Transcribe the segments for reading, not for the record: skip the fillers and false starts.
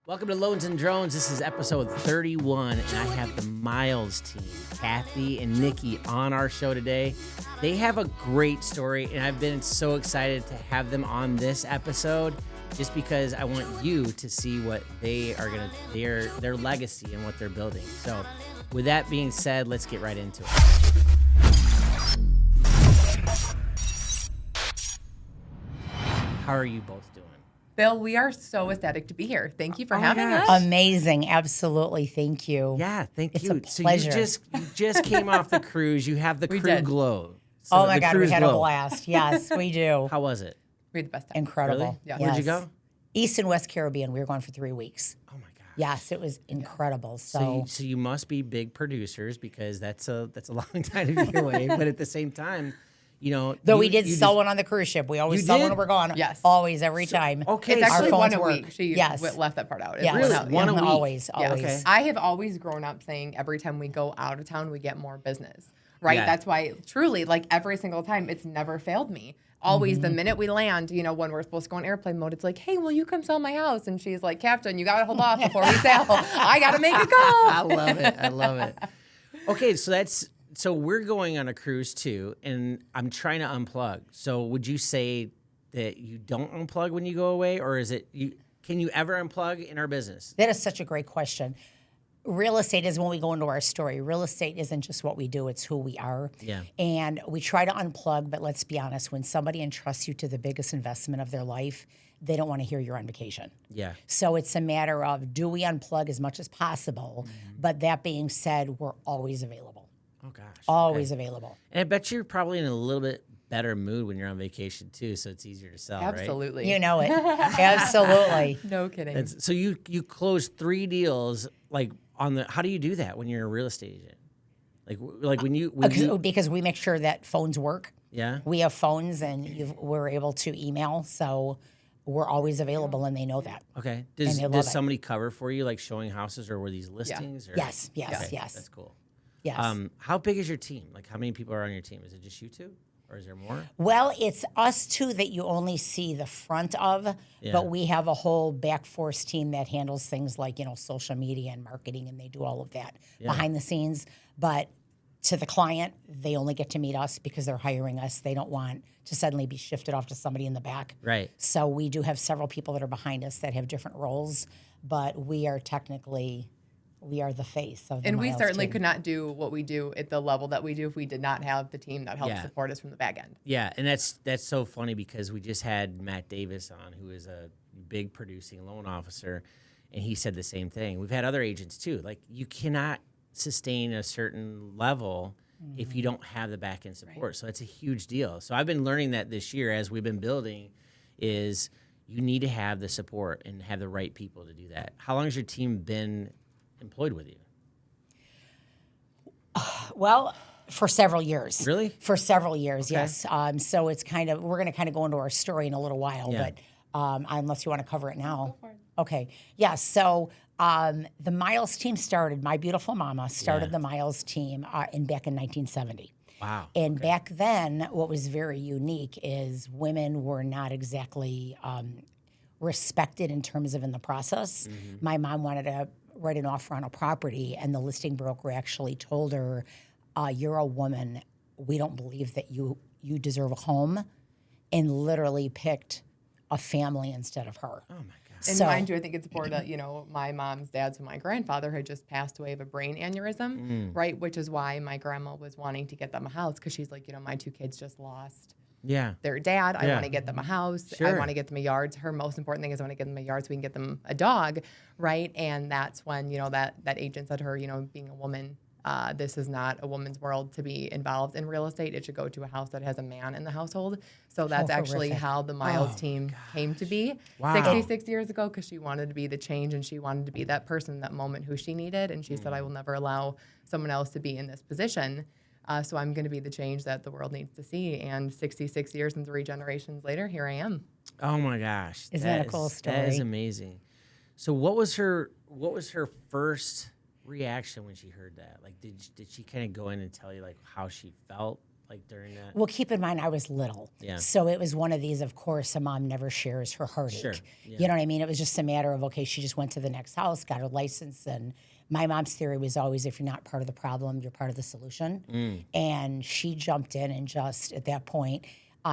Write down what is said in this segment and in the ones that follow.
Welcome to Loans and Drones. This is episode 31, and I have the Myles team, Kathy and Nikki, on our show today. They have a great story, and I've been so excited to have them on this episode just because I want you to see what they are going to, their legacy and what they're building. So with that being said, let's get right into it. How are you both doing? Bill, we are so ecstatic to be here. Thank you for having us. Amazing. Absolutely. Thank you. Yeah, thank you. It's a pleasure. So you just came off the cruise. You have the crew did. glow. So Oh my the God, we cruise had glow. a blast. Yes, we do. How was it? We had the best time. Incredible. Really? Yeah. Yes. Where'd you go? East and West Caribbean. We were going for 3 weeks. Oh my gosh. Yes, it was incredible. So you must be big producers because that's a long time to be away. But at the same time, you know, Though we did sell one on the cruise ship. We always You sell did? when we're gone. Yes. Always, every time. Okay, It's so actually Our one phones a work. week. She Yes. left that part out. It's Yes. really Really? One a week? Always, Yes. always. Okay. I have always grown up saying every time we go out of town, we get more business, right? Yeah. That's why truly, like every single time, it's never failed me. Always the minute we land, you know, when we're supposed to go in airplane mode, it's like, hey, will you come sell my house? And she's like, Captain, you got to hold off before we sail. I got to make a call. I love it. I love it. Okay, so we're going on a cruise too, and I'm trying to unplug. So would you say that you don't unplug when you go away, or is it you? Can you ever unplug in our business? That is such a great question. Real estate is when we go into our story. Real estate isn't just what we do, it's who we are. Yeah. And we try to unplug, but let's be honest, when somebody entrusts you to the biggest investment of their life, they don't want to hear you're on vacation. Yeah. So it's a matter of, do we unplug as much as possible? But that being said, we're always available. Oh gosh. Always Okay. available. And I bet you're probably in a little bit better mood when you're on vacation too, so it's easier to sell, right? Absolutely. You know it. Absolutely. No kidding. So you closed 3 deals like on the. How do you do that when you're a real estate agent? Like when you Because we make sure that phones work. yeah. We have phones and we're able to email. So we're always available and they know that. Okay. And they love Does it. somebody cover for you, like showing houses, or were these listings? Or? Yes, yes, Okay, yes. That's cool. Yes. How big is your team? Like, how many people are on your team? Is it just you two, or is there more? Well, it's us two that you only see the front of, Yeah. but we have a whole back force team that handles things like, social media and marketing, and they do all of that behind the scenes. But to the client, they only get to meet us because they're hiring us. They don't want to suddenly be shifted off to somebody in the back. Right. So we do have several people that are behind us that have different roles, but we are the face of the And we Myles certainly team. could not do what we do at the level that we do if we did not have the team that helps Yeah. support us from the back end. Yeah, and that's so funny because we just had Matt Davis on, who is a big producing loan officer, and he said the same thing. We've had other agents too. Like, you cannot sustain a certain level if you don't have the back end support. Right. So that's a huge deal. So I've been learning that this year as we've been building is you need to have the support and have the right people to do that. How long has your team been employed with you? Well, for several years. Really? For several years, Okay. yes. So it's we're going to kind of go into our story in a little while, Yeah. but unless you want to cover it now. for it. Okay. Yeah. So the Myles team started, my beautiful mama started Yeah. the Myles team back in 1970. Wow. And back then, what was very unique is women were not exactly respected in terms of in the process. My mom wanted to write an offer on a property, and the listing broker actually told her, "You're a woman. We don't believe that you deserve a home," and literally picked a family instead of her. Oh my God. And So- mind you, I think it's important that, my mom's dad, so my grandfather had just passed away of a brain aneurysm, right? Which is why my grandma was wanting to get them a house because she's like, my 2 kids just lost Yeah. their dad. I Yeah. want to get them a house. I Sure. want to get them a yard. Her most important thing is I want to get them a yard so we can get them a dog, right? And that's when, that agent said to her, being a woman, this is not a woman's world to be involved in real estate. It should go to a house that has a man in the household. So that's actually horrific. how the Myles team came to be Wow. 66 years ago because she wanted to be the change and she wanted to be that person, that moment who she needed. And she said, I will never allow someone else to be in this position. So I'm going to be the change that the world needs to see. And 66 years and 3 generations later, here I am. Oh my gosh. Isn't that a cool That is story? amazing. So what was her first reaction when she heard that? Like, did she kind of go in and tell you like how she felt like during that? Well, keep in mind, I was little. Yeah. So it was one of these, of course, a mom never shares her heartache. Sure. Yeah. You know what I mean? It was just a matter of, okay, she just went to the next house, got her license. And my mom's theory was always, if you're not part of the problem, you're part of the solution. And she jumped in and just, at that point,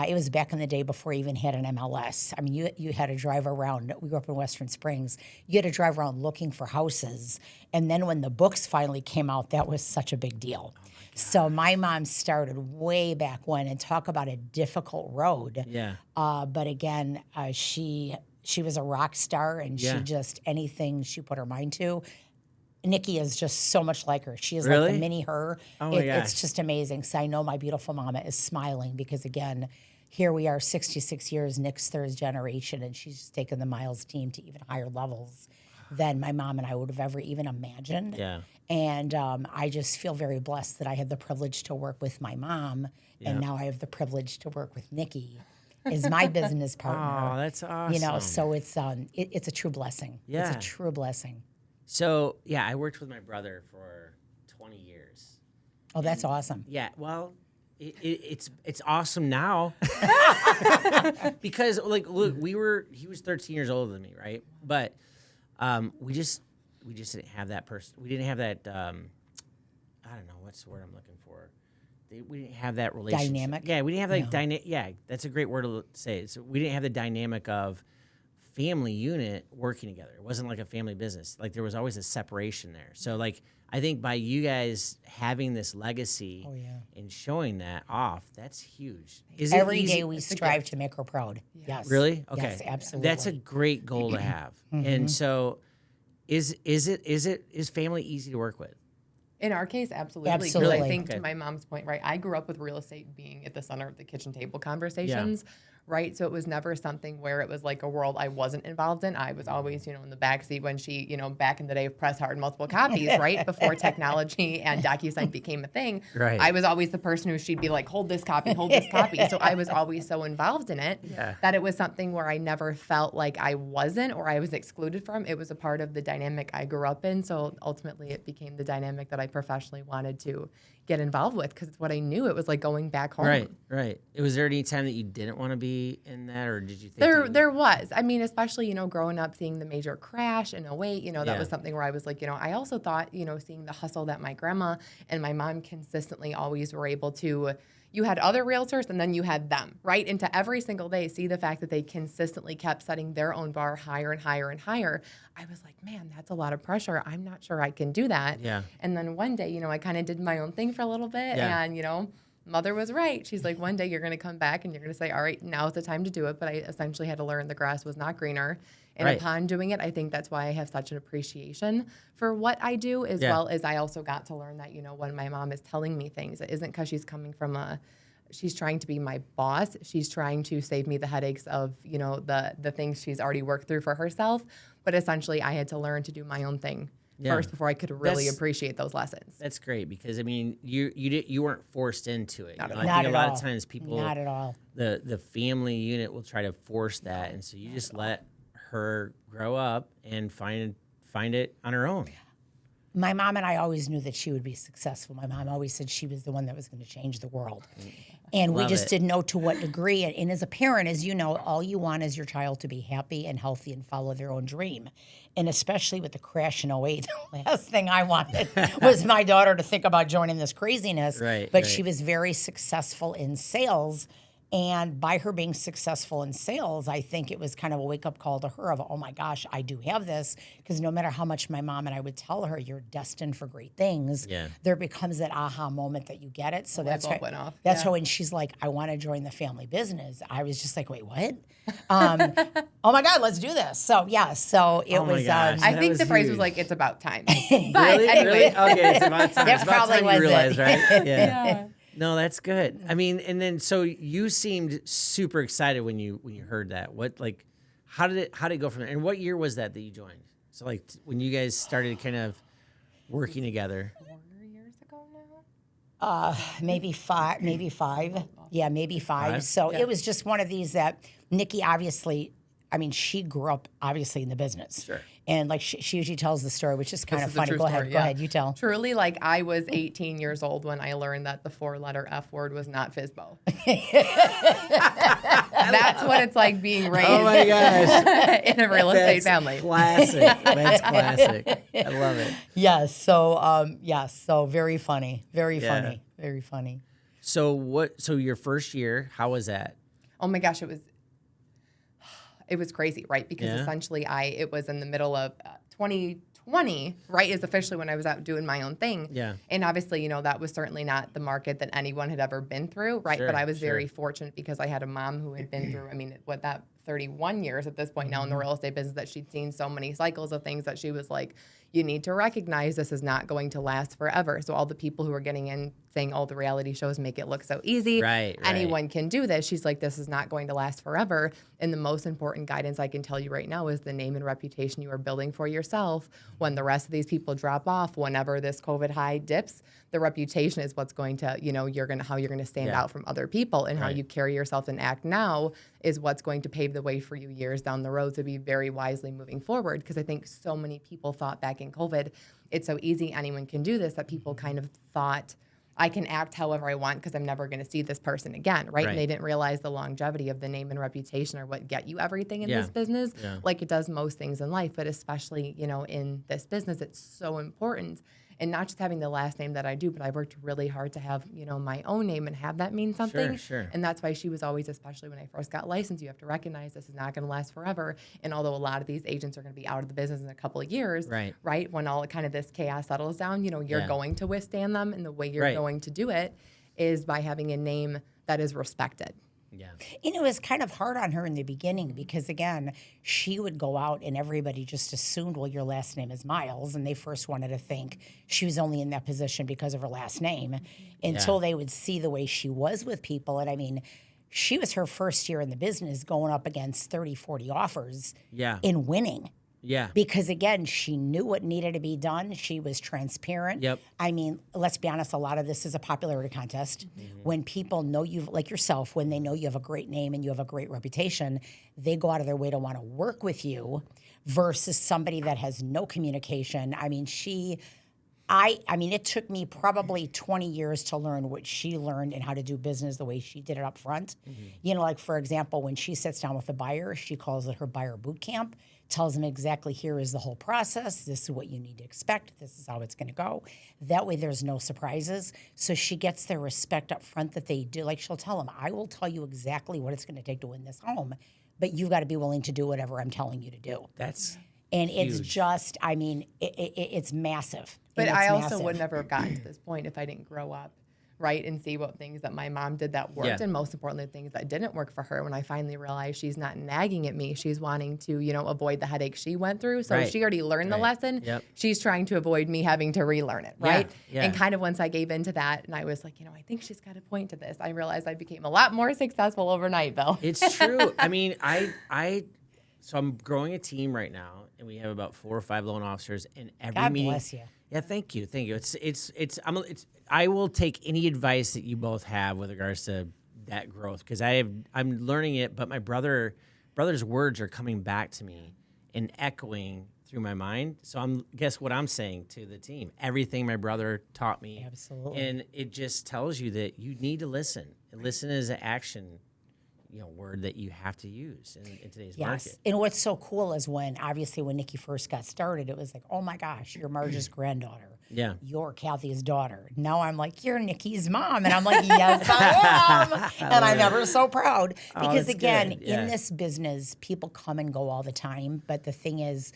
it was back in the day before you even had an MLS. I mean, you had to drive around. We grew up in Western Springs. You had to drive around looking for houses. And then when the books finally came out, that was such a big deal. So my mom started way back when, and talk about a difficult road. Yeah. But again, she was a rock star, and Yeah. she just, anything she put her mind to. Nikki is just so much like her. She is like Really? the mini her. Oh my gosh. It's just amazing. So I know my beautiful mama is smiling because, again, here we are 66 years, Nick's third generation, and she's just taken the Myles team to even higher levels than my mom and I would have ever even imagined. Yeah. And I just feel very blessed that I had the privilege to work with my mom, and now I have the privilege to work with Nikki as my business partner. Oh, that's awesome. You know, so it's a true blessing. Yeah. It's a true blessing. So, yeah, I worked with my brother for 20 years. Oh, that's awesome. Yeah, well, it's awesome now. Because, like, look, he was 13 years older than me, right? But we just didn't have that person. We didn't have that, I don't know, what's the word I'm looking for? We didn't have that relationship. Dynamic? Yeah, we didn't have that yeah, that's a great word to say. So we didn't have the dynamic of family unit working together. It wasn't like a family business. Like, there was always a separation there. So, like, I think by you guys having this legacy and showing that off, that's huge. Is Every it easy? day we strive to make her proud. Yes. Really? Okay. Yes, absolutely. That's a great goal to have. And so is family easy to work with? In our case, absolutely. Because Absolutely. I think Okay. to my mom's point, right, I grew up with real estate being at the center of the kitchen table conversations, right? So it was never something where it was like a world I wasn't involved in. I was always, in the backseat when she, back in the day of press hard multiple copies, right? Before technology and DocuSign became a thing. Right. I was always the person who she'd be like, hold this copy, hold this copy. So I was always so involved in it that it was something where I never felt like I wasn't or I was excluded from. It was a part of the dynamic I grew up in. So ultimately it became the dynamic that I professionally wanted to get involved with because it's what I knew. It was like going back home. Right. Was there any time that you didn't want to be in that, or did you think There was. I mean, especially, growing up, seeing the major crash in '08, that was something where I was like, I also thought, seeing the hustle that my grandma and my mom consistently always were able to, you had other realtors and then you had them, right? And to every single day see the fact that they consistently kept setting their own bar higher and higher and higher. I was like, man, that's a lot of pressure. I'm not sure I can do that. Yeah. And then one day, I kind of did my own thing for a little bit and, Mother was right. She's like, one day you're going to come back and you're going to say, all right, now's the time to do it. But I essentially had to learn the grass was not greener. And upon doing it, I think that's why I have such an appreciation for what I do, as well as I also got to learn that, when my mom is telling me things, it isn't because she's coming from she's trying to be my boss. She's trying to save me the headaches of, the things she's already worked through for herself. But essentially, I had to learn to do my own thing first before I could really appreciate those lessons. That's great because I mean you weren't forced into it. Not at I all. think a lot all. of times people Not at all. the family unit will try to force that, and so you just let her grow up and find it on her own. My mom and I always knew that she would be successful. My mom always said she was the one that was going to change the world. And we Love just it. didn't know to what degree. And as a parent, as you know, all you want is your child to be happy and healthy and follow their own dream. And especially with the crash in '08, the last thing I wanted was my daughter to think about joining this craziness. But she was very successful in sales. And by her being successful in sales, I think it was kind of a wake-up call to her of, oh, my gosh, I do have this. Because no matter how much my mom and I would tell her, you're destined for great things, there becomes that aha moment that you get it. So that's light bulb went off. That's how when she's like, I want to join the family business, I was just like, wait, what? Oh, my God, let's do this. So, yeah, so it Oh my was. gosh. I That think was the phrase huge. was like, it's about time. Really? anyway. Okay, it's about time. That It's about probably time was you it. realized, right? Yeah. No, that's good. I mean, and then so you seemed super excited when you heard that. What how did it go from there? And what year was that you joined? So when you guys started kind of working together. 4 years ago now? Maybe five. Yeah, maybe five. Five? So it was just one of these that Nikki obviously I mean, she grew up obviously in the business. Sure. And like she usually tells the story, which is kind of funny. Go ahead, you tell. Truly, like I was 18 years old when I learned that the 4-letter F word was not FISBO. That's what it's like being raised Oh my gosh. in a real estate family. Classic. That's classic. I love it. Yes. So very funny. Very funny. Very funny. So your first year, how was that? Oh my gosh, it was crazy, right? Because essentially it was in the middle of 2020, right, is officially when I was out doing my own thing. Yeah. And obviously, that was certainly not the market that anyone had ever been through, right? Sure, but I was very fortunate because I had a mom who had been through, 31 years at this point now in the real estate business, that she'd seen so many cycles of things that she was like, you need to recognize this is not going to last forever. So all the people who are getting in saying, oh, the reality shows make it look so easy. Right. Anyone can do this. She's like, this is not going to last forever. And the most important guidance I can tell you right now is the name and reputation you are building for yourself. When the rest of these people drop off, whenever this COVID high dips, the reputation is what's going to, how you're going to stand out from other people, and how you carry yourself and act now is what's going to pave the way for you years down the road to be very wisely moving forward. Because I think so many people thought back in COVID, it's so easy, anyone can do this, that people kind of thought, I can act however I want because I'm never going to see this person again, right? And they didn't realize the longevity of the name and reputation are what get you everything in this business, like it does most things in life, but especially, in this business, it's so important. And not just having the last name that I do, but I worked really hard to have, my own name and have that mean something. Sure. And that's why she was always, especially when I first got licensed, you have to recognize this is not going to last forever. And although a lot of these agents are going to be out of the business in a couple of years, right? When all kind of this chaos settles down, you're going to withstand them. And the way you're going to do it is by having a name that is respected. Yeah. And it was kind of hard on her in the beginning because, again, she would go out and everybody just assumed, well, your last name is Myles. And they first wanted to think she was only in that position because of her last name until they would see the way she was with people. And, she was her first year in the business going up against 30, 40 offers and winning. Yeah. Because, again, she knew what needed to be done. She was transparent. Yep. Let's be honest, a lot of this is a popularity contest. When people know you, like yourself, when they know you have a great name and you have a great reputation, they go out of their way to want to work with you versus somebody that has no communication. It took me probably 20 years to learn what she learned and how to do business the way she did it up front. Like, for example, when she sits down with a buyer, she calls it her buyer boot camp, tells them exactly here is the whole process. This is what you need to expect. This is how it's going to go. That way there's no surprises. So she gets their respect up front that they do. Like she'll tell them, I will tell you exactly what it's going to take to win this home, but you've got to be willing to do whatever I'm telling you to do. And huge. It's just, it's massive. But I also would never have gotten to this point if I didn't grow up, right, and see what things that my mom did that worked, and most importantly, things that didn't work for her. When I finally realized she's not nagging at me, she's wanting to, avoid the headache she went through. So she already learned the lesson. She's trying to avoid me having to relearn it, right? And kind of once I gave into that, and I was like, I think she's got a point to this. I realized I became a lot more successful overnight, Bill. It's true. So I'm growing a team right now, and we have about 4 or 5 loan officers. And every meeting. God bless you. Yeah, thank you. I will take any advice that you both have with regards to that growth because I'm learning it. But my brother's words are coming back to me and echoing through my mind. So guess what I'm saying to the team? Everything my brother taught me. Absolutely. And it just tells you that you need to listen. And listen is an action word that you have to use in today's market. And what's so cool is when Nikki first got started, it was like, oh my gosh, you're Marge's granddaughter. Yeah. You're Kathy's daughter. Now I'm like, you're Nikki's mom. And I'm like, yes, I am. And I'm ever so proud. Because again, in this business, people come and go all the time. But the thing is,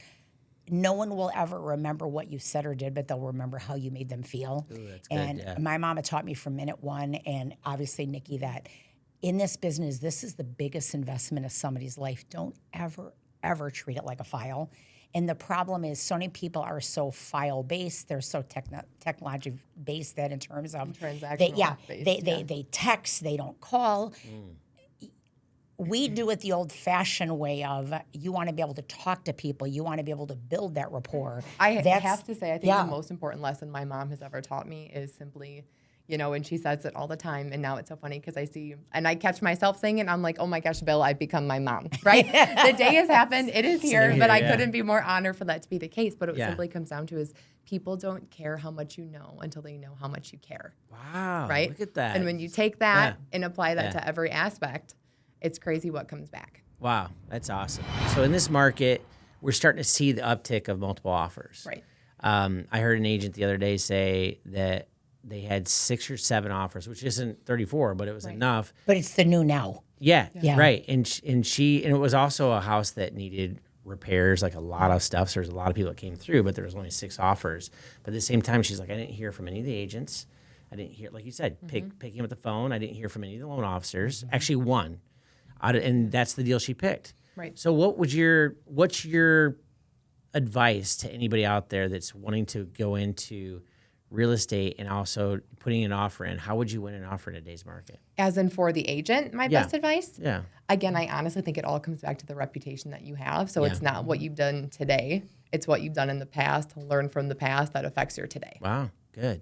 no one will ever remember what you said or did, but they'll remember how you made them feel. Ooh, that's and good, my mama taught me from minute one, and obviously Nikki, that in this business, this is the biggest investment of somebody's life. Don't ever, ever treat it like a file. And the problem is so many people are so file-based. They're so technology-based that in terms of they text, they don't call. We do it the old-fashioned way of you want to be able to talk to people. You want to be able to build that rapport. I have to say, I think the most important lesson my mom has ever taught me is simply and she says it all the time. And now it's so funny because I catch myself saying it, and I'm like, oh my gosh, Bill, I've become my mom, right? The day has happened. It is here, but I couldn't be more honored for that to be the case. But it simply comes down to is people don't care how much you know until they know how much you care. Wow. Right? Look at that. And when you take that and apply that to every aspect, it's crazy what comes back. Wow. That's awesome. So in this market, we're starting to see the uptick of multiple offers. Right. I heard an agent the other day say that they had 6 or 7 offers, which isn't 34, but it was enough. But it's the new now. Yeah. Right. And it was also a house that needed repairs, like a lot of stuff. So there's a lot of people that came through, but there was only 6 offers. But at the same time, she's like, I didn't hear from any of the agents. I didn't hear, like you said, picking up the phone. I didn't hear from any of the loan officers. Actually, one, and that's the deal she picked. Right. So what's your advice to anybody out there that's wanting to go into real estate and also putting an offer in? How would you win an offer in today's market? As in for the agent, my best advice? Yeah. Again, I honestly think it all comes back to the reputation that you have. So it's not what you've done today. It's what you've done in the past. Learn from the past that affects your today. Wow. Good.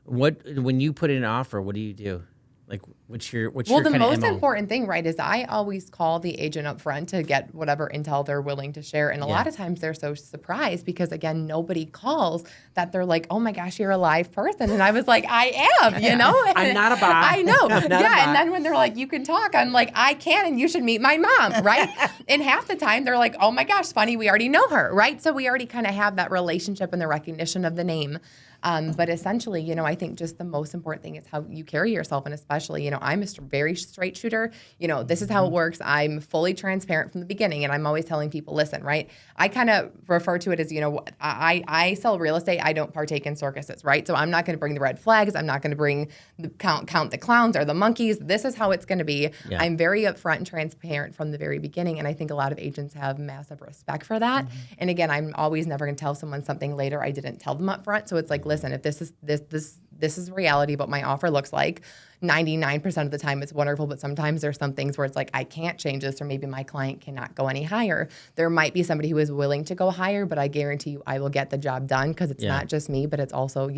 When you put in an offer, what do you do? Like, what's your the most MO? important thing, right, is I always call the agent up front to get whatever intel they're willing to share. And a lot of times they're so surprised because, again, nobody calls that they're like, oh, my gosh, you're a live person. And I was like, I am, I'm not a bot. I know. I'm not a bot. And then when they're like, you can talk, I'm like, I can, and you should meet my mom, right? And half the time they're like, oh, my gosh, funny, we already know her, right? So we already kind of have that relationship and the recognition of the name. But essentially, I think just the most important thing is how you carry yourself. And especially, I'm a very straight shooter. This is how it works. I'm fully transparent from the beginning. And I'm always telling people, listen, right? I kind of refer to it as, I sell real estate. I don't partake in circuses, right? So I'm not going to bring the red flags. I'm not going to bring count the clowns or the monkeys. This is how it's going to be. Yeah. I'm very upfront and transparent from the very beginning. And I think a lot of agents have massive respect for that. Mm-hmm. And again, I'm always never going to tell someone something later I didn't tell them up front. So it's like, listen, if this is reality, what my offer looks like, 99% of the time it's wonderful, but sometimes there's some things where it's like, I can't change this, or maybe my client cannot go any higher. There might be somebody who is willing to go higher, but I guarantee you I will get the job done because it's not just me, but it's also,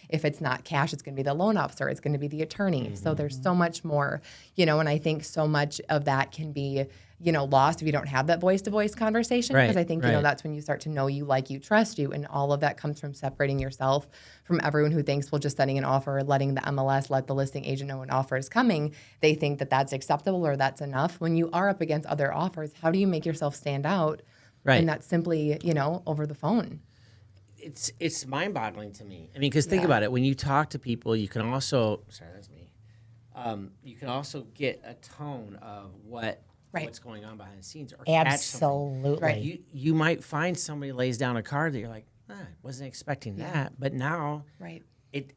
if it's not cash, it's going to be the loan officer, it's going to be the attorney. Mm-hmm. So there's so much more, and I think so much of that can be lost if you don't have that voice-to-voice conversation. Because I think, that's when you start to know you, like you, trust you. And all of that comes from separating yourself from everyone who thinks, well, just sending an offer, letting the MLS, let the listing agent know an offer is coming. They think that that's acceptable or that's enough. When you are up against other offers, how do you make yourself stand out? Right. And that's simply, over the phone. It's mind-boggling to me. I mean, because think about it. When you talk to people, you can also, sorry, that's me. You can also get a tone of what's going on behind the scenes, or absolutely. Right. You might find somebody lays down a card that you're like, I wasn't expecting that, but now,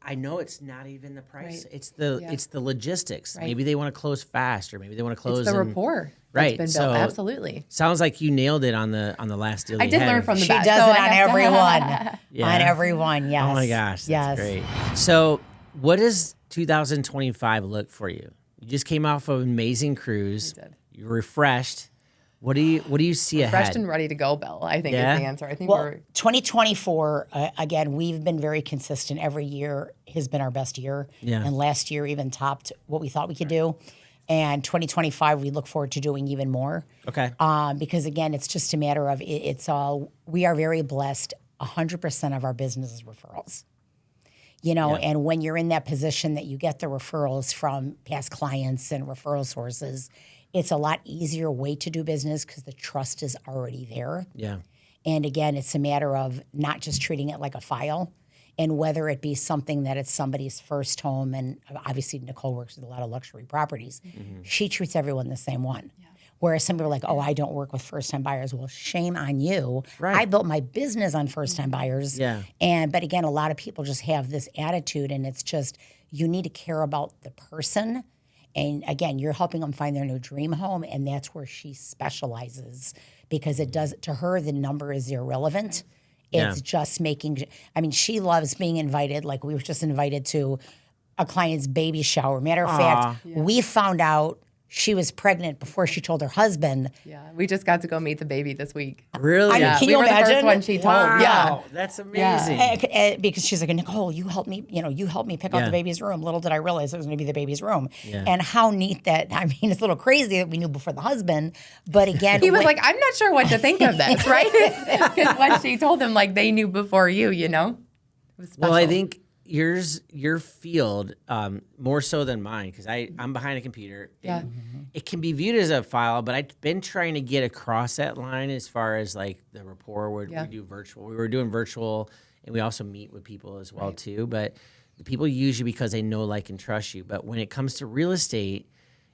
I know it's not even the price. Right. It's the logistics. Right. Maybe they want to close fast, or maybe they want to close. It's the rapport. Right. That's been built. Absolutely. Sounds like you nailed it on the last deal. I did learn from the best. She does it on everyone. On everyone. Yes. Oh my gosh. That's great. So, what does 2025 look for you? You just came off of an amazing cruise. I did. You're refreshed. What do you see ahead? Refreshed and ready to go, Bill, I think is the answer. I think 2024, again, we've been very consistent. Every year has been our best year. Yeah. And last year even topped what we thought we could do. And 2025, we look forward to doing even more. Okay. Because, again, it's just a matter of we are very blessed. 100% of our business is referrals. And when you're in that position that you get the referrals from past clients and referral sources, it's a lot easier way to do business because the trust is already there. Yeah. And again, it's a matter of not just treating it like a file, and whether it be something that it's somebody's first home, and obviously Nicole works with a lot of luxury properties. Mm-hmm. She treats everyone the same one. Yeah. Whereas some people are like, oh, I don't work with first-time buyers. Well, shame on you. Right. I built my business on first-time buyers. Yeah. But again, a lot of people just have this attitude, and it's just you need to care about the person. And again, you're helping them find their new dream home, and that's where she specializes, because it does, to her, the number is irrelevant. It's just making, she loves being invited. Like, we were just invited to a client's baby shower. Matter of fact, we found out she was pregnant before she told her husband. Yeah, we just got to go meet the baby this week. Really? I mean, can we you were the imagine? first one she told. Wow, Yeah. that's amazing. Because she's like, Nicole, you helped me, you helped me pick out Yeah. the baby's room. Little did I realize it was going to be the baby's room. Yeah. And how neat that, I mean, it's a little crazy that we knew before the husband, but again. He was like, I'm not sure what to think of this, right? Because when she told him, like, they knew before you, It was Well, I special. think your field, more so than mine, because I'm behind a computer. Yeah. And it can be viewed as a file, but I've been trying to get across that line as far as like the rapport where Yeah. we do virtual. We were doing virtual, and we also meet with people as well too. But the people use you because they know, like, and trust you. But when it comes to real estate,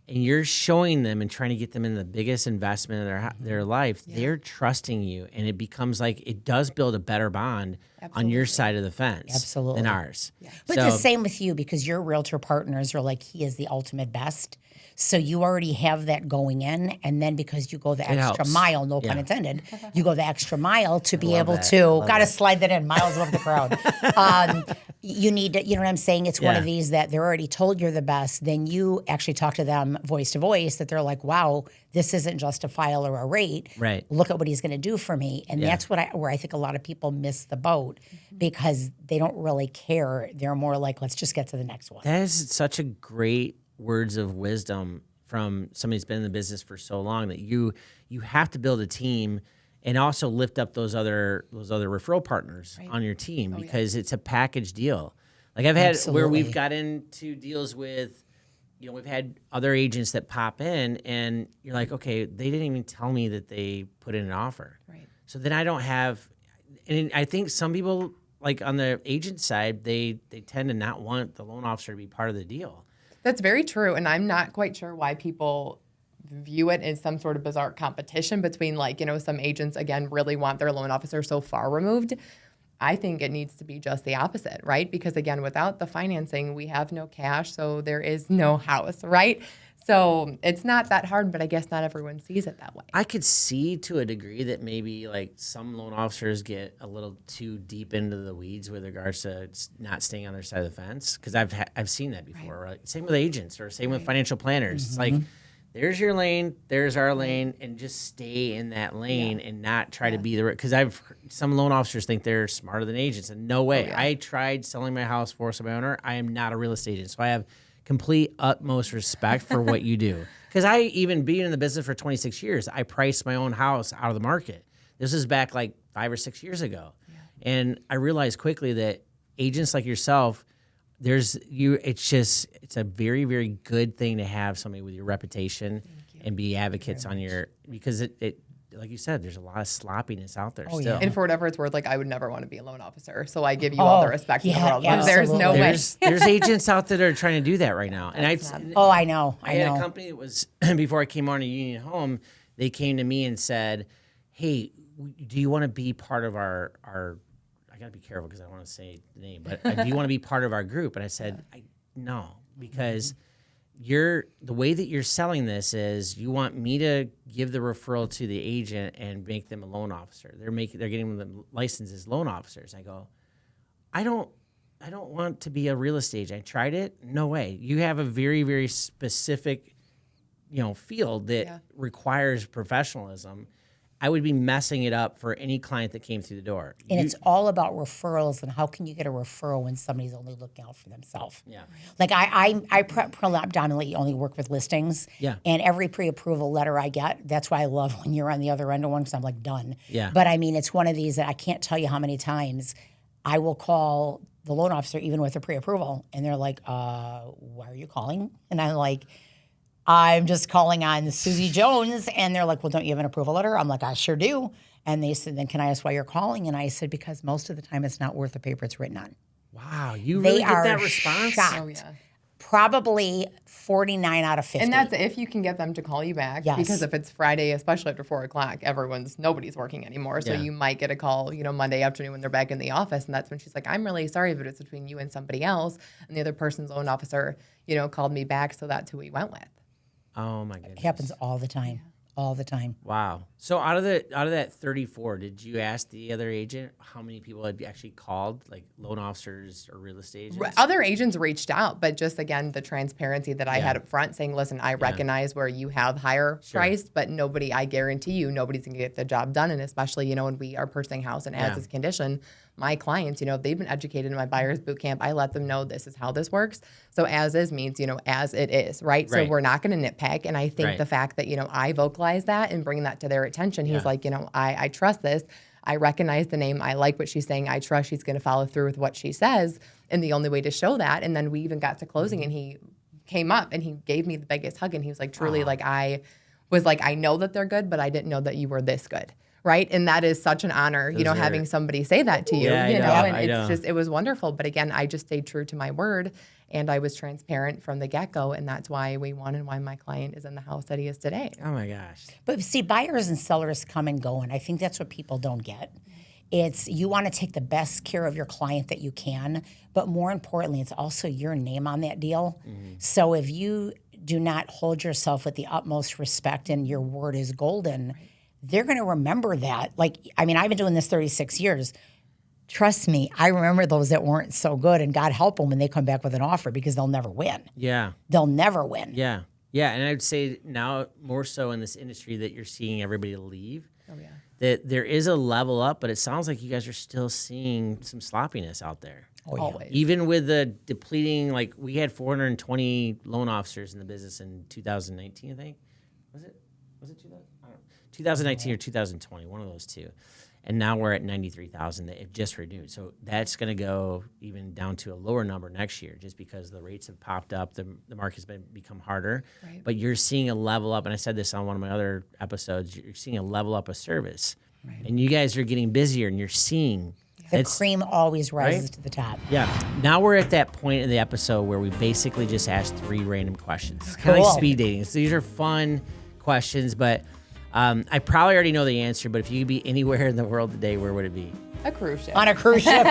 and you're showing them and trying to get them in the biggest investment of their life, they're trusting you, and it becomes like it does build a better bond on your side of the fence Absolutely. than ours. But So- the same with you because your realtor partners are like, he is the ultimate best. So you already have that going in. And then because you go the extra helps. mile, no pun Yeah. intended, you go the extra mile to be able that. to, Love got to that. slide that in, miles above the crowd. You need to, you know what I'm saying? It's one of Yeah. these that they're already told you're the best. Then you actually talk to them voice to voice that they're like, wow, this isn't just a file or a rate. Right. Look at what he's going to do for me. And that's where I think a lot of people miss the boat because they don't really care. They're more like, let's just get to the next one. That is such a great words of wisdom from somebody who's been in the business for so long, that you have to build a team and also lift up those other referral partners on your team because it's a package deal. Like I've had where we've Absolutely. got into deals with, we've had other agents that pop in and you're like, okay, they didn't even tell me that they put in an offer. Right. So then I don't have, and I think some people, like on the agent side, they tend to not want the loan officer to be part of the deal. That's very true. And I'm not quite sure why people view it as some sort of bizarre competition between, like, some agents, again, really want their loan officer so far removed. I think it needs to be just the opposite, right? Because, again, without the financing, we have no cash, so there is no house, right? So it's not that hard, but I guess not everyone sees it that way. I could see to a degree that maybe like some loan officers get a little too deep into the weeds with regards to not staying on their side of the fence, because I've seen that before. Right? Same with agents or same with financial planners. It's like there's your lane, there's our lane, and just stay in that lane and not try to be the, because some loan officers think they're smarter than agents, and no way. I tried selling my house for my owner. I am not a real estate agent, so I have complete utmost respect for what you do. Because I, even being in the business for 26 years, I priced my own house out of the market. This is back like 5 or 6 years ago. And I realized quickly that agents like yourself, it's a very, very good thing to have somebody with your reputation and be advocates on your, because it like you said, there's a lot of sloppiness out there still. yeah. And for whatever it's worth, like, I would never want to be a loan officer. So I give you all the respect in the yeah, world. There's no absolutely. way. There's agents out there that are trying to do that right now. And I know. I had a company that was, before I came on to Union Home, they came to me and said, hey, do you want to be part of our I got to be careful because I don't want to say the name, but do you want to be part of our group? And I said, no, because the way that you're selling this is you want me to give the referral to the agent and make them a loan officer. They're getting them licensed as loan officers. I go, I don't want to be a real estate agent. I tried it. No way. You have a very, very specific, field that requires professionalism. I would be messing it up for any client that came through the door. And it's all about referrals and how can you get a referral when somebody's only looking out for themselves. Yeah. Like I predominantly only work with listings. Yeah. And every pre-approval letter I get, that's why I love when you're on the other end of one because I'm like done. Yeah. But I mean, it's one of these that I can't tell you how many times I will call the loan officer even with a pre-approval and they're like, why are you calling? And I'm like, I'm just calling on Susie Jones. And they're like, well, don't you have an approval letter? I'm like, I sure do. And they said, then can I ask why you're calling? And I said, because most of the time it's not worth the paper it's written on. Wow, you really get that response? Shocked. Oh, yeah. Probably 49 out of 50. And that's if you can get them to call you back. Yes. Because if it's Friday, especially after 4 o'clock, nobody's working anymore. So Yeah. you might get a call, Monday afternoon when they're back in the office. And that's when she's like, I'm really sorry, but it's between you and somebody else. And the other person's loan officer, called me back. So that's who we went with. Oh my goodness. It happens all the time. all the time. Wow. So out of that 34, did you ask the other agent how many people had actually called, like loan officers or real estate agents? Other agents reached out, but just again, the transparency that I had up front saying, listen, I recognize where you have higher priced, but I guarantee you, nobody's going to get the job done. And especially, when we are purchasing house and as is condition, my clients, they've been educated in my buyer's boot camp. I let them know this is how this works. So as is means, as it is, right? So we're not going to nitpick. And I think the fact that, I vocalize that and bring that to their attention, he's like, I trust this. I recognize the name. I like what she's saying. I trust she's going to follow through with what she says. And the only way to show that. And then we even got to closing and he came up and he gave me the biggest hug. And he was like, truly, I was like, I know that they're good, but I didn't know that you were this good. Right. And that is such an honor, having somebody say that to you, and it was wonderful. But again, I just stayed true to my word and I was transparent from the get-go. And that's why we won and why my client is in the house that he is today. Oh my gosh. But see, buyers and sellers come and go. And I think that's what people don't get. It's you want to take the best care of your client that you can. But more importantly, it's also your name on that deal. Mm-hmm. So if you do not hold yourself with the utmost respect and your word is golden, they're going to remember that. I've been doing this 36 years. Trust me, I remember those that weren't so good, and God help them when they come back with an offer because they'll never win. Yeah. They'll never win. Yeah. Yeah. And I'd say now more so in this industry that you're seeing everybody leave. Oh, yeah. That there is a level up, but it sounds like you guys are still seeing some sloppiness out there. Oh, yeah. Always. Even with the depleting, we had 420 loan officers in the business in 2019, I think. Was it 2000? I don't know. 2019 or 2020, one of those two. And now we're at 93,000 that have just renewed. So that's going to go even down to a lower number next year just because the rates have popped up. The market's become harder. Right. But you're seeing a level up, and I said this on one of my other episodes, you're seeing a level up of service. Right. And you guys are getting busier, and you're seeing the cream always rises to the top. Yeah. Now we're at that point in the episode where we basically just asked 3 random questions. Kind of like speed dating. So these are fun questions, but I probably already know the answer, but if you could be anywhere in the world today, where would it be? A cruise ship. On a cruise ship.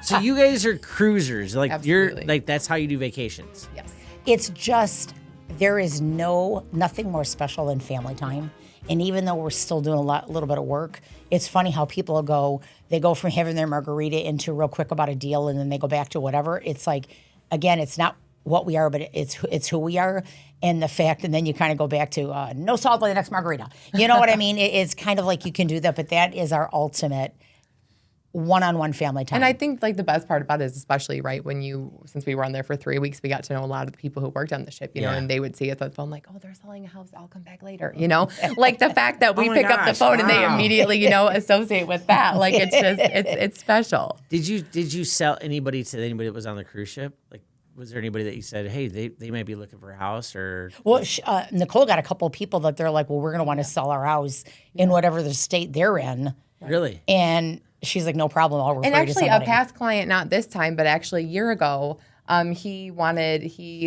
So you guys are cruisers. Absolutely. You're that's how you do vacations. Yes. It's just, there is nothing more special than family time. And even though we're still doing a little bit of work, it's funny how people they go from having their margarita into real quick about a deal and then they go back to whatever. It's again, it's not what we are, but it's who we are. And the fact, and then you kind of go back to no salt on the next margarita. You know what I mean? It's kind of like you can do that, but that is our ultimate one-on-one family time. And I think the best part about it is especially since we were on there for 3 weeks, we got to know a lot of the people who worked on the ship, you know, and they would see us on the phone oh, they're selling a house, I'll come back later, you know? The fact that we pick up the phone and they immediately, associate with that. It's just, it's special. Did you sell anybody to anybody that was on the cruise ship? Was there anybody that you said, hey, they might be looking for a house or? Well, Nicole got a couple of people that they're like, well, we're going to want to sell our house in whatever the state they're in. Really? And she's like, no problem. I'll refer and you to somebody. And actually, a past client, not this time, but actually a year ago, he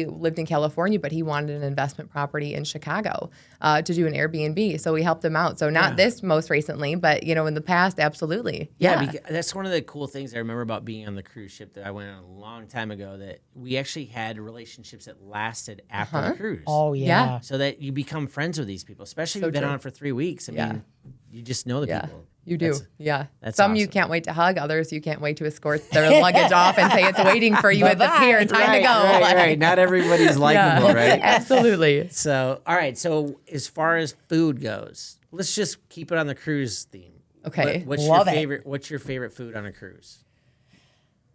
lived in California, but he wanted an investment property in Chicago to do an Airbnb. So we helped him out. So not this most recently, but, in the past, absolutely. Yeah. Because that's one of the cool things I remember about being on the cruise ship that I went on a long time ago, that we actually had relationships that lasted after the cruise. Oh, yeah. So that you become friends with these people, especially if you've been on for 3 weeks. I mean, you just know the people. You do, That's some awesome. You can't wait to hug. Others you can't wait to escort their luggage off and say it's waiting for you at the pier. Time to go. Right. Not everybody's likable, right? Absolutely. So, all right. So, as far as food goes, let's just keep it on the cruise theme. Okay. What's your favorite food on a cruise?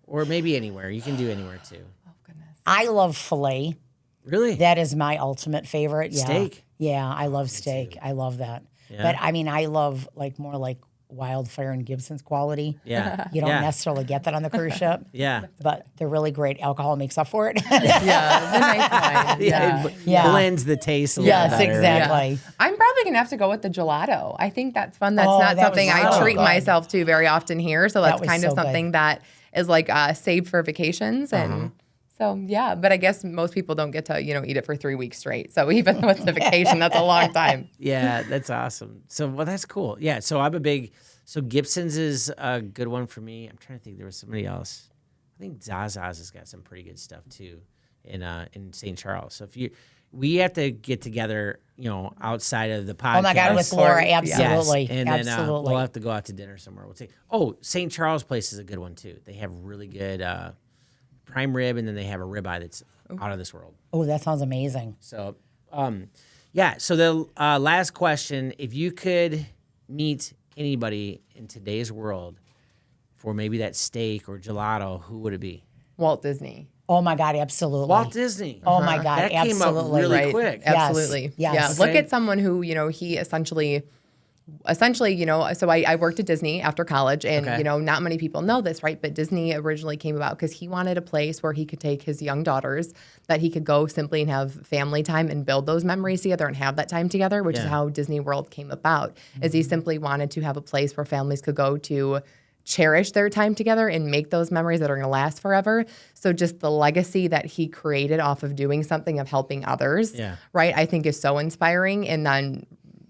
Or maybe anywhere. You can do anywhere too. Oh goodness. I love filet. Really? That is my ultimate favorite. Yeah. Steak. Yeah, I love steak. I love that. Yeah. But I love more like Wildfire and Gibson's quality. Yeah. You don't necessarily get that on the cruise ship. Yeah. But they're really great. Alcohol makes up for it. The nice wine. It blends the taste a little better. Yes, exactly. Yeah. I'm probably going to have to go with the gelato. I think that's fun. That's not something I treat myself to very often here. So that's kind of something that is saved for vacations. And so, but I guess most people don't get to, eat it for 3 weeks straight. So even with the vacation, that's a long time. Yeah, that's awesome. So, that's cool. Yeah, so Gibson's is a good one for me. I'm trying to think. There was somebody else. I think Zaza's has got some pretty good stuff too in St. Charles. So if we have to get together, outside of the podcast. Oh my God, with Laura, absolutely, Yes. And then absolutely. we'll have to go out to dinner somewhere. We'll take. Oh, St. Charles Place is a good one too. They have really good prime rib, and then they have a ribeye that's out of this world. Oh, that sounds amazing. So, So the last question: if you could meet anybody in today's world for maybe that steak or gelato, who would it be? Walt Disney. Oh my God, absolutely. Walt Disney. Oh my God, that absolutely. came up really quick. Yes, Absolutely. yes. Yeah. Okay. Look at someone who, he essentially, so I worked at Disney after college, and, Okay. not many people know this, right? But Disney originally came about because he wanted a place where he could take his young daughters, that he could go simply and have family time and build those memories together and have that time together, which is Yeah. how Disney World came about, is he simply wanted to have a place where families could go to cherish their time together and make those memories that are going to last forever. So just the legacy that he created off of doing something, of helping others, Yeah. right, I think is so inspiring. And then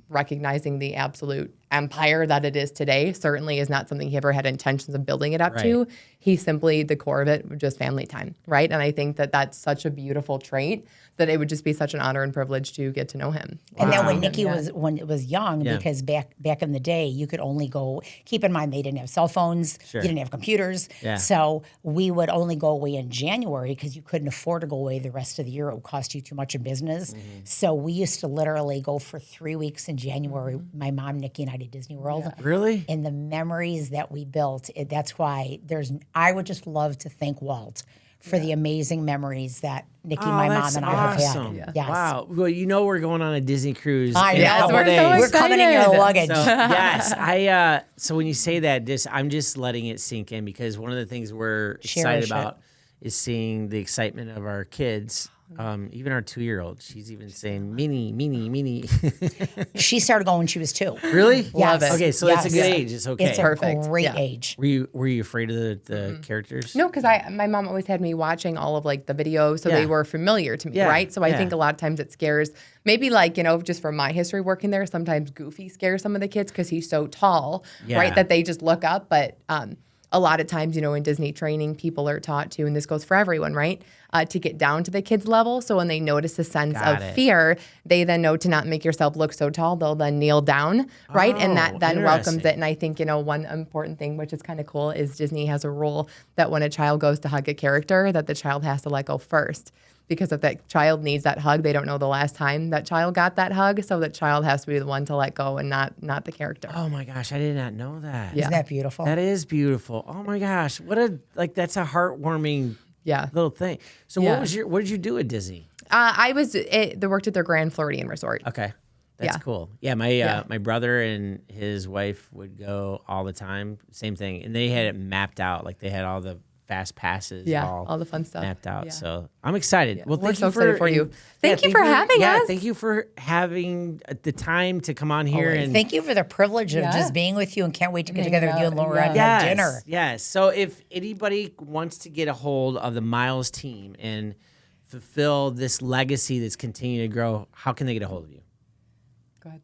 recognizing the absolute empire that it is today certainly is not something he ever had intentions of building it up to. Right. He simply, the core of it was just family time, right? And I think that that's such a beautiful trait that it would just be such an honor and privilege to get to know him. And then when Wow. Nikki was young, Yeah. because back in the day, you could only go. Keep in mind, they didn't have cell phones. Sure. You didn't have computers. Yeah. So we would only go away in January because you couldn't afford to go away the rest of the year. It would cost you too much in business. Mm-hmm. So we used to literally go for 3 weeks in January. My mom, Nikki, and I did Disney World. Really? And the memories that we built, that's why I would just love to thank Walt for the amazing memories that Nikki, my mom, that's and I have awesome. had. Yes. Wow. Well, we're going on a Disney cruise. I in a know. couple We're so days. We're coming in your excited. luggage. So, yes, so when you say that, I'm just letting it sink in, because one of the things we're excited Cherish it. about is seeing the excitement of our kids. Even our 2-year-old, she's even saying mini. She started going when she was 2. Really? Love it. Okay, so that's a good Yes. age. It's okay. It's a Perfect. great Yeah. age. Were you afraid of the characters? No, because my mom always had me watching all of like the videos, so Yeah. they were familiar to me, Yeah, right? So I yeah. think a lot of times it scares, maybe like, just from my history working there, sometimes Goofy scares some of the kids because he's so tall, Yeah. right? That they just look up. But a lot of times, in Disney training, people are taught to, and this goes for everyone, right? To get down to the kids' level. So when they notice a sense Got of it. fear, they then know to not make yourself look so tall. They'll then kneel down, right? And Oh, that then welcomes interesting. it. And I think, one important thing, which is kind of cool, is Disney has a rule that when a child goes to hug a character, that the child has to let go first. Because if that child needs that hug, they don't know the last time that child got that hug. So that child has to be the one to let go and not the character. Oh my gosh, I did not know that. Yeah. Isn't that beautiful? That is beautiful. Oh my gosh, that's a heartwarming Yeah. little thing. So Yeah. what did you do at Disney? I worked at their Grand Floridian Resort. Okay. That's Yeah. cool. Yeah, my brother and his wife would go all the time. Same thing. And they had it mapped out. Like they had all the fast passes Yeah, all all the fun stuff. mapped out. Yeah. So I'm excited. Well, We're thank so you excited for you. and- Thank you for having us. Thank you for having the time to come on here and Thank you for the privilege of Yeah. just being with you, and can't wait to get Hanging together with you out, and Laura yeah. and Yes, have dinner. yes. So if anybody wants to get a hold of the Myles team and fulfill this legacy that's continuing to grow, how can they get a hold of you? Go ahead.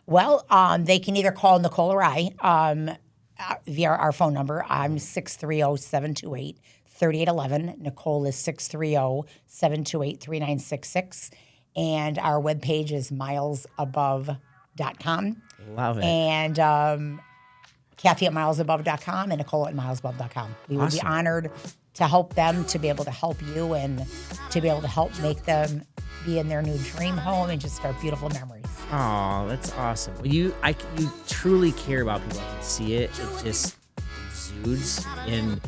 Well, they can either call Nicole or I via our phone number. I'm 630-728-3811. Nicole is 630-728-3966. And our webpage is milesabove.com. Love it. And Kathy at milesabove.com and Nicole at milesabove.com. We would be Awesome. honored to help them, to be able to help you, and to be able to help make them be in their new dream home and just start beautiful memories. Oh, that's awesome. Well, you truly care about people. I can see it. It just exudes. And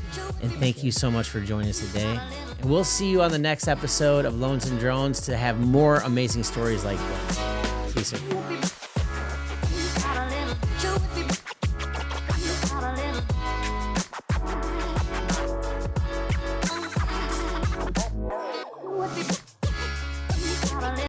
thank you so much for joining us today. And we'll see you on the next episode of Loans and Drones to have more amazing stories like that. See you soon.